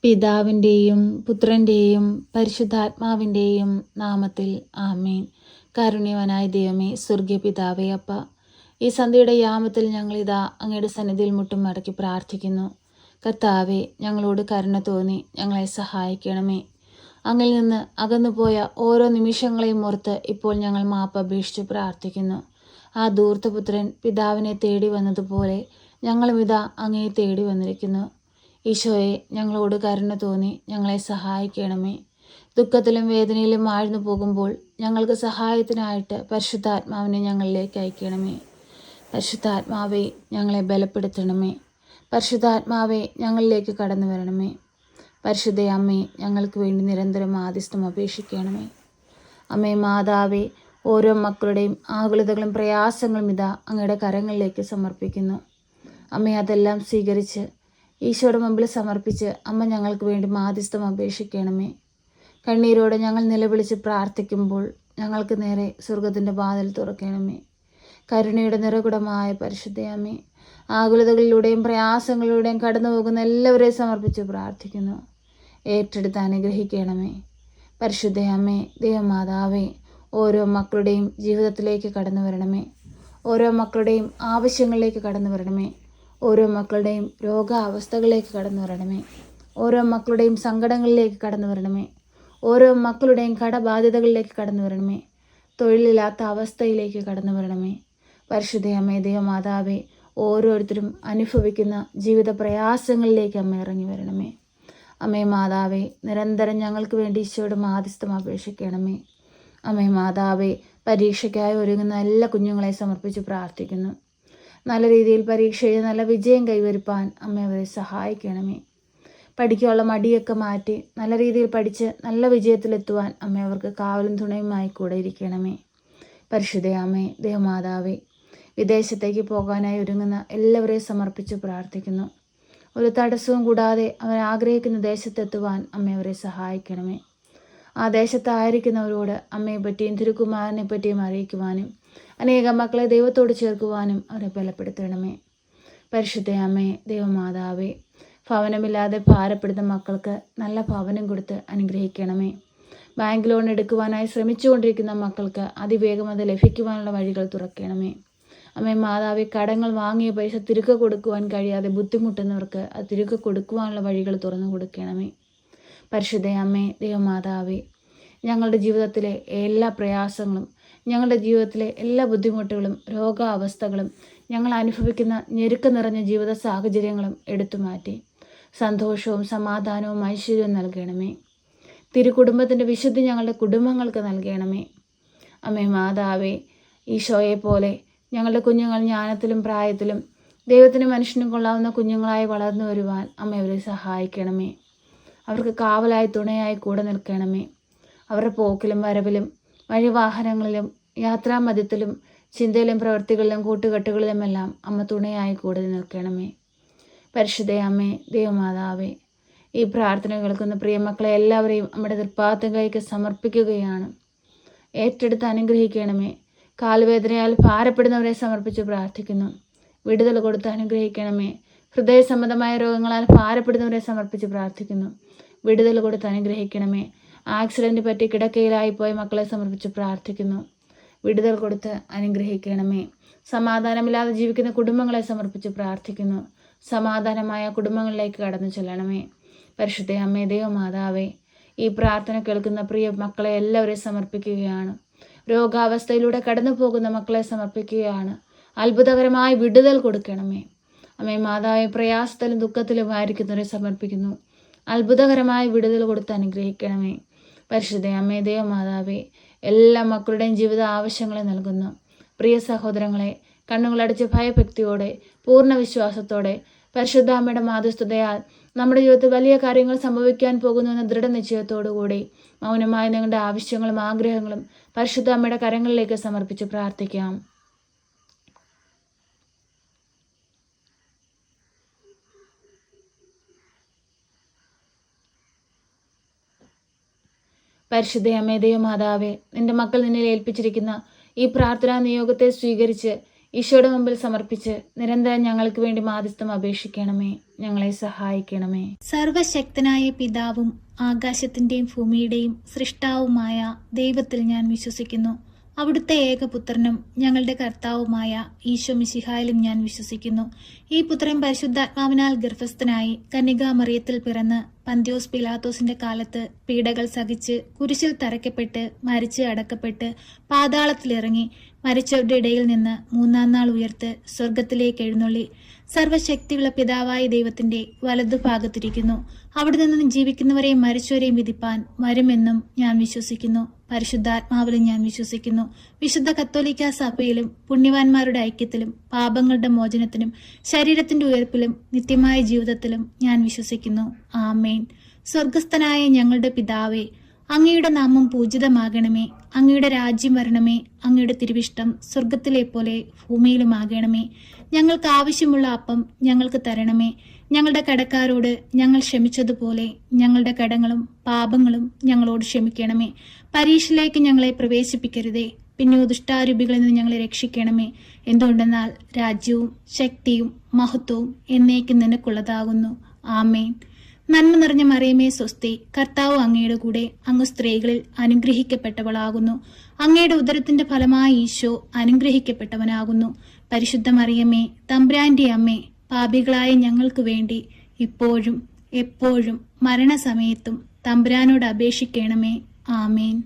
പിതാവിൻ്റെയും പുത്രൻ്റെയും പരിശുദ്ധാത്മാവിൻ്റെയും നാമത്തിൽ ആമേൻ. കാരുണ്യവാനായ ദൈവമേ, സ്വർഗീയ പിതാവേ, അപ്പ, ഈ സന്ധ്യയുടെ യാമത്തിൽ ഞങ്ങളിതാ അങ്ങയുടെ സന്നിധിയിൽ മുട്ടും മടക്കി പ്രാർത്ഥിക്കുന്നു. കർത്താവെ, ഞങ്ങളോട് കരുണ തോന്നി ഞങ്ങളെ സഹായിക്കണമേ. അങ്ങിൽ നിന്ന് അകന്നുപോയ ഓരോ നിമിഷങ്ങളെയും ഓർത്ത് ഇപ്പോൾ ഞങ്ങൾ മാപ്പ് അപേക്ഷിച്ച് പ്രാർത്ഥിക്കുന്നു. ആ ധൂർത്തപുത്രൻ പിതാവിനെ തേടി വന്നതുപോലെ ഞങ്ങളും ഇതാ അങ്ങയെ തേടി വന്നിരിക്കുന്നു. ഈശോയെ, ഞങ്ങളോട് കരുണ തോന്നി ഞങ്ങളെ സഹായിക്കണമേ. ദുഃഖത്തിലും വേദനയിലും ആഴ്ന്നു പോകുമ്പോൾ ഞങ്ങൾക്ക് സഹായത്തിനായിട്ട് പരിശുദ്ധാത്മാവിനെ ഞങ്ങളിലേക്ക് അയക്കണമേ. പരിശുദ്ധാത്മാവെ, ഞങ്ങളെ ബലപ്പെടുത്തണമേ. പരിശുദ്ധാത്മാവെ, ഞങ്ങളിലേക്ക് കടന്നു വരണമേ. പരിശുദ്ധ അമ്മേ, ഞങ്ങൾക്ക് വേണ്ടി നിരന്തരം ആദിസ്തം അപേക്ഷിക്കണമേ. അമ്മേ മാതാവേ, ഓരോ മക്കളുടെയും ആകുലതകളും പ്രയാസങ്ങളും ഇതാ അങ്ങയുടെ കരങ്ങളിലേക്ക് സമർപ്പിക്കുന്നു. അമ്മേ, അതെല്ലാം സ്വീകരിച്ച് ഈശോയുടെ മുമ്പിൽ സമർപ്പിച്ച് അമ്മ ഞങ്ങൾക്ക് വേണ്ടി മാധ്യസ്ഥം അപേക്ഷിക്കണമേ. കണ്ണീരോടെ ഞങ്ങൾ നിലവിളിച്ച് പ്രാർത്ഥിക്കുമ്പോൾ ഞങ്ങൾക്ക് നേരെ സ്വർഗത്തിൻ്റെ വാതിൽ തുറക്കണമേ. കരുണയുടെ നിറകുടമായ പരിശുദ്ധയമ്മേ, ആകുലതകളിലൂടെയും പ്രയാസങ്ങളിലൂടെയും കടന്നു പോകുന്ന എല്ലാവരെയും സമർപ്പിച്ച് പ്രാർത്ഥിക്കുന്നു. ഏറ്റെടുത്ത് അനുഗ്രഹിക്കണമേ. പരിശുദ്ധയമ്മേ, ദൈവമാതാവേ, ഓരോ മക്കളുടെയും ജീവിതത്തിലേക്ക് കടന്നു വരണമേ. ഓരോ മക്കളുടെയും ആവശ്യങ്ങളിലേക്ക് കടന്നു വരണമേ. ഓരോ മക്കളുടെയും രോഗാവസ്ഥകളിലേക്ക് കടന്നു വരണമേ. ഓരോ മക്കളുടെയും സങ്കടങ്ങളിലേക്ക് കടന്നു വരണമേ. ഓരോ മക്കളുടെയും കടബാധ്യതകളിലേക്ക് കടന്നു വരണമേ. തൊഴിലില്ലാത്ത അവസ്ഥയിലേക്ക് കടന്നു വരണമേ. പരിശുദ്ധയമ്മേ, ദൈവമാതാവേ, ഓരോരുത്തരും അനുഭവിക്കുന്ന ജീവിത പ്രയാസങ്ങളിലേക്ക് അമ്മ ഇറങ്ങി വരണമേ. അമ്മേ മാതാവേ, നിരന്തരം ഞങ്ങൾക്ക് വേണ്ടി ഈശോയുടെ മാധ്യസ്ഥം അപേക്ഷിക്കണമേ. അമ്മേ മാതാവേ, പരീക്ഷയ്ക്കായി ഒരുങ്ങുന്ന എല്ലാ കുഞ്ഞുങ്ങളെ സമർപ്പിച്ച് പ്രാർത്ഥിക്കുന്നു. നല്ല രീതിയിൽ പരീക്ഷ എഴുതി നല്ല വിജയം കൈവരിപ്പാൻ അമ്മ അവരെ സഹായിക്കണമേ. പഠിക്കാനുള്ള മടിയൊക്കെ മാറ്റി നല്ല രീതിയിൽ പഠിച്ച് നല്ല വിജയത്തിലെത്തുവാൻ അമ്മ അവർക്ക് കാവലും തുണയുമായി കൂടെ ഇരിക്കണമേ. പരിശുദ്ധ അമ്മേ, ദേവമാതാവേ, വിദേശത്തേക്ക് പോകാനായി ഒരുങ്ങുന്ന എല്ലാവരെയും സമർപ്പിച്ച് പ്രാർത്ഥിക്കുന്നു. ഒരു തടസ്സവും കൂടാതെ അവർ ആഗ്രഹിക്കുന്ന ദേശത്തെത്തുവാൻ അമ്മ അവരെ സഹായിക്കണമേ. ആ ദേശത്തായിരിക്കുന്നവരോട് അമ്മയെ പറ്റിയും തിരുക്കുമാരനെ പറ്റിയും അറിയിക്കുവാനും അനേകം മക്കളെ ദൈവത്തോട് ചേർക്കുവാനും അവരെ ബലപ്പെടുത്തണമേ. പരിശുദ്ധ അമ്മേ, ദൈവമാതാവേ, ഭവനമില്ലാതെ ഭാരപ്പെടുന്ന മക്കൾക്ക് നല്ല ഭവനം കൊടുത്ത് അനുഗ്രഹിക്കണമേ. ബാങ്ക് ലോൺ എടുക്കുവാനായി ശ്രമിച്ചുകൊണ്ടിരിക്കുന്ന മക്കൾക്ക് അതിവേഗം അത് ലഭിക്കുവാനുള്ള വഴികൾ തുറക്കണമേ. അമ്മേ മാതാവേ, കടങ്ങൾ വാങ്ങിയ പൈസ തിരികെ കൊടുക്കുവാൻ കഴിയാതെ ബുദ്ധിമുട്ടുന്നവർക്ക് അത് തിരികെ കൊടുക്കുവാനുള്ള വഴികൾ തുറന്നു കൊടുക്കണമേ. പരിശുദ്ധ അമ്മേ, ദൈവമാതാവേ, ഞങ്ങളുടെ ജീവിതത്തിലെ എല്ലാ പ്രയാസങ്ങളും, ഞങ്ങളുടെ ജീവിതത്തിലെ എല്ലാ ബുദ്ധിമുട്ടുകളും രോഗാവസ്ഥകളും ഞങ്ങൾ അനുഭവിക്കുന്ന ഞെരുക്കം നിറഞ്ഞ ജീവിത സാഹചര്യങ്ങളും എടുത്തുമാറ്റി സന്തോഷവും സമാധാനവും ഐശ്വര്യവും നൽകണമേ. തിരുകുടുംബത്തിൻ്റെ വിശുദ്ധി ഞങ്ങളുടെ കുടുംബങ്ങൾക്ക് നൽകണമേ. അമ്മേ മാതാവേ, ഈശോയെ പോലെ ഞങ്ങളുടെ കുഞ്ഞുങ്ങൾ ജ്ഞാനത്തിലും പ്രായത്തിലും ദൈവത്തിനും മനുഷ്യനും കൊള്ളാവുന്ന കുഞ്ഞുങ്ങളായി വളർന്നു വരുവാൻ അമ്മ അവരെ സഹായിക്കണമേ. അവർക്ക് കാവലായി തുണയായി കൂടെ നിൽക്കണമേ. അവരുടെ പോക്കിലും വരവിലും വഴിവാഹനങ്ങളിലും യാത്രാമധ്യത്തിലും ചിന്തയിലും പ്രവൃത്തികളിലും കൂട്ടുകെട്ടുകളിലുമെല്ലാം അമ്മ തുണയായി കൂടെ നിൽക്കണമേ. പരിശുദ്ധ അമ്മേ, ദൈവമാതാവേ, ഈ പ്രാർത്ഥന കേൾക്കുന്ന പ്രിയമക്കളെ എല്ലാവരെയും നമ്മുടെ തൃപ്പാദങ്ങളിലേക്ക് സമർപ്പിക്കുകയാണ്. ഏറ്റെടുത്ത് അനുഗ്രഹിക്കണമേ. കാൽവേദനയാൽ ഭാരപ്പെടുന്നവരെ സമർപ്പിച്ച് പ്രാർത്ഥിക്കുന്നു. വിടുതൽ കൊടുത്ത് അനുഗ്രഹിക്കണമേ. ഹൃദയ സംബന്ധമായ രോഗങ്ങളാൽ ഭാരപ്പെടുന്നവരെ സമർപ്പിച്ച് പ്രാർത്ഥിക്കുന്നു. വിടുതൽ കൊടുത്ത് അനുഗ്രഹിക്കണമേ. ആക്സിഡൻറ്റ് പറ്റി കിടക്കയിലായി പോയ മക്കളെ സമർപ്പിച്ച് പ്രാർത്ഥിക്കുന്നു. വിടുതൽ കൊടുത്ത് അനുഗ്രഹിക്കണമേ. സമാധാനമില്ലാതെ ജീവിക്കുന്ന കുടുംബങ്ങളെ സമർപ്പിച്ച് പ്രാർത്ഥിക്കുന്നു. സമാധാനമായ കുടുംബങ്ങളിലേക്ക് കടന്നു ചെല്ലണമേ. പരിശുദ്ധ അമ്മേ, ദൈവമാതാവേ, ഈ പ്രാർത്ഥന കേൾക്കുന്ന പ്രിയ മക്കളെ എല്ലാവരെയും സമർപ്പിക്കുകയാണ്. രോഗാവസ്ഥയിലൂടെ കടന്നു പോകുന്ന മക്കളെ സമർപ്പിക്കുകയാണ്. അത്ഭുതകരമായ വിടുതൽ കൊടുക്കണമേ. അമ്മേ മാതാവേ, പ്രയാസത്തിലും ദുഃഖത്തിലും ആയിരിക്കുന്നവരെ സമർപ്പിക്കുന്നു. അത്ഭുതകരമായ വിടുതൽ കൊടുത്ത് അനുഗ്രഹിക്കണമേ. പരിശുദ്ധ അമ്മേ, ദൈവമാതാവേ, എല്ലാ മക്കളുടെയും ജീവിത ആവശ്യങ്ങളെ നൽകുന്നു. പ്രിയ സഹോദരങ്ങളെ, കണ്ണുകളടച്ച് ഭയഭക്തിയോടെ പൂർണ്ണ വിശ്വാസത്തോടെ പരിശുദ്ധ അമ്മയുടെ മാധ്യസ്ഥതയാൽ നമ്മുടെ ജീവിതത്തിൽ വലിയ കാര്യങ്ങൾ സംഭവിക്കാൻ പോകുന്നു എന്ന ദൃഢനിശ്ചയത്തോടുകൂടി മൗനമായി നിങ്ങളുടെ ആവശ്യങ്ങളും ആഗ്രഹങ്ങളും പരിശുദ്ധ അമ്മയുടെ കരങ്ങളിലേക്ക് സമർപ്പിച്ച് പ്രാർത്ഥിക്കാം. പരിശുദ്ധ അമ്മേ, ദൈവമാതാവേ, നിന്റെ മക്കൾ നിന്നിൽ ഏൽപ്പിച്ചിരിക്കുന്ന ഈ പ്രാർത്ഥനാ നിയോഗത്തെ സ്വീകരിച്ച് ഈശോയുടെ മുമ്പിൽ സമർപ്പിച്ച് നിരന്തരം ഞങ്ങൾക്ക് വേണ്ടി മാധ്യസ്ഥം അപേക്ഷിക്കണമേ. ഞങ്ങളെ സഹായിക്കണമേ. സർവശക്തനായ പിതാവും ആകാശത്തിന്റെയും ഭൂമിയുടെയും സൃഷ്ടാവുമായ ദൈവത്തിൽ ഞാൻ വിശ്വസിക്കുന്നു. അവിടുത്തെ ഏകപുത്രനും ഞങ്ങളുടെ കർത്താവുമായ ഈശോ മിശിഹായിലും ഞാൻ വിശ്വസിക്കുന്നു. ഈ പുത്രൻ പരിശുദ്ധാത്മാവിനാൽ ഗർഭസ്ഥനായി കന്യകാമറിയത്തിൽ പിറന്ന് പന്തിയോസ് പിലാത്തോസിന്റെ കാലത്ത് പീഡകൾ സഹിച്ച് കുരിശിൽ തറയ്ക്കപ്പെട്ട് മരിച്ച് അടക്കപ്പെട്ട് പാതാളത്തിലിറങ്ങി മരിച്ചവരുടെ ഇടയിൽ നിന്ന് മൂന്നാം നാൾ ഉയർത്ത് സ്വർഗത്തിലേക്ക് എഴുന്നള്ളി സർവശക്തിയുള്ള പിതാവായ ദൈവത്തിന്റെ വലതുഭാഗത്തിരിക്കുന്നു. അവിടെ നിന്ന് ജീവിക്കുന്നവരെയും മരിച്ചവരെയും വിധിപ്പാൻ വരുമെന്നും ഞാൻ വിശ്വസിക്കുന്നു. പരിശുദ്ധാത്മാവിലും ഞാൻ വിശ്വസിക്കുന്നു. വിശുദ്ധ കത്തോലിക്ക സഭയിലും പുണ്യവാന്മാരുടെ ഐക്യത്തിലും പാപങ്ങളുടെ മോചനത്തിനും ശരീരത്തിന്റെ ഉയർപ്പിലും നിത്യമായ ജീവിതത്തിലും ഞാൻ വിശ്വസിക്കുന്നു. ആമേൻ. സ്വർഗസ്ഥനായ ഞങ്ങളുടെ പിതാവേ, അങ്ങയുടെ നാമം പൂജിതമാകണമേ. അങ്ങയുടെ രാജ്യം വരണമേ. അങ്ങയുടെ തിരുവിഷ്ടം സ്വർഗത്തിലെ പോലെ ഭൂമിയിലുമാകണമേ. ഞങ്ങൾക്ക് ആവശ്യമുള്ള അപ്പം ഞങ്ങൾക്ക് തരണമേ. ഞങ്ങളുടെ കടക്കാരോട് ഞങ്ങൾ ക്ഷമിച്ചതുപോലെ ഞങ്ങളുടെ കടങ്ങളും പാപങ്ങളും ഞങ്ങളോട് ക്ഷമിക്കണമേ. പരീക്ഷയിലേക്ക് ഞങ്ങളെ പ്രവേശിപ്പിക്കരുതേ, പിന്നെ ദുഷ്ടാരൂപികളിൽ നിന്ന് ഞങ്ങളെ രക്ഷിക്കണമേ. എന്തുകൊണ്ടെന്നാൽ രാജ്യവും ശക്തിയും മഹത്വവും എന്നേക്കും നിനക്കുള്ളതാകുന്നു. ആമേൻ. നന്മ നിറഞ്ഞ മറിയമേ സ്വസ്തി, കർത്താവ് അങ്ങയുടെ കൂടെ, അങ്ങ് സ്ത്രീകളിൽ അനുഗ്രഹിക്കപ്പെട്ടവളാകുന്നു. അങ്ങയുടെ ഉദരത്തിന്റെ ഫലമായ ഈശോ അനുഗ്രഹിക്കപ്പെട്ടവനാകുന്നു. പരിശുദ്ധ മറിയമേ, തമ്പുരാന്റെ അമ്മേ, പാപികളായ ഞങ്ങൾക്ക് വേണ്ടി ഇപ്പോഴും എപ്പോഴും മരണസമയത്തും തമ്പുരാനോട് അപേക്ഷിക്കണമേ. ആമേൻ.